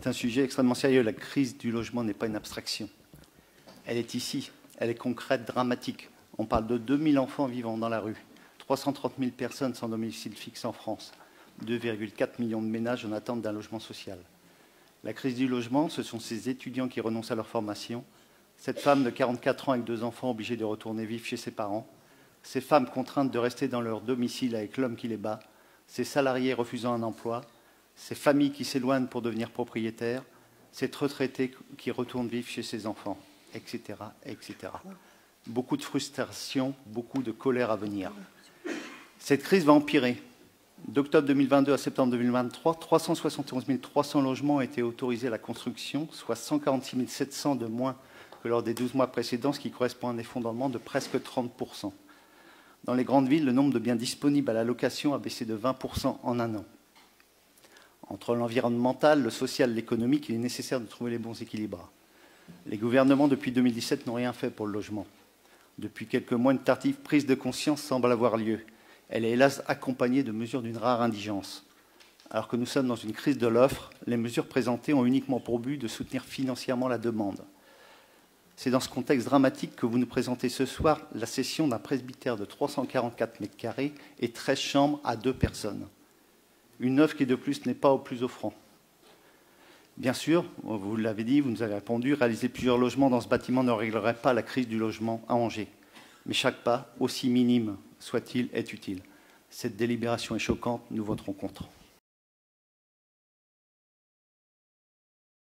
C'est un sujet extrêmement sérieux. La crise du logement n'est pas une abstraction. Elle est ici. Elle est concrète, dramatique. On parle de 2000 enfants vivant dans la rue, 330 000 personnes sans domicile fixe en France, 2,4 millions de ménages en attente d'un logement social. La crise du logement, ce sont ces étudiants qui renoncent à leur formation, cette femme de 44 ans avec 2 enfants obligée de retourner vivre chez ses parents, ces femmes contraintes de rester dans leur domicile avec l'homme qui les bat, ces salariés refusant un emploi, ces familles qui s'éloignent pour devenir propriétaires, ces retraités qui retournent vivre chez ses enfants, etc., etc. Beaucoup de frustration, beaucoup de colère à venir. Cette crise va empirer. D'octobre 2022 à septembre 2023, 371 300 logements ont été autorisés à la construction, soit 146 700 de moins que lors des 12 mois précédents, ce qui correspond à un effondrement de presque 30%. Dans les grandes villes, le nombre de biens disponibles à la location a baissé de 20% en un an. Entre l'environnemental, le social, l'économique, il est nécessaire de trouver les bons équilibres. Les gouvernements, depuis 2017, n'ont rien fait pour le logement. Depuis quelques mois, une tardive prise de conscience semble avoir lieu. Elle est hélas accompagnée de mesures d'une rare indigence. Alors que nous sommes dans une crise de l'offre, les mesures présentées ont uniquement pour but de soutenir financièrement la demande. C'est dans ce contexte dramatique que vous nous présentez ce soir la cession d'un presbytère de 344 mètres carrés et 13 chambres à 2 personnes. Une offre qui, de plus, n'est pas au plus offrant. Bien sûr, vous l'avez dit, vous nous avez répondu, réaliser plusieurs logements dans ce bâtiment ne réglerait pas la crise du logement à Angers. Mais chaque pas, aussi minime soit-il, est utile. Cette délibération est choquante, nous voterons contre.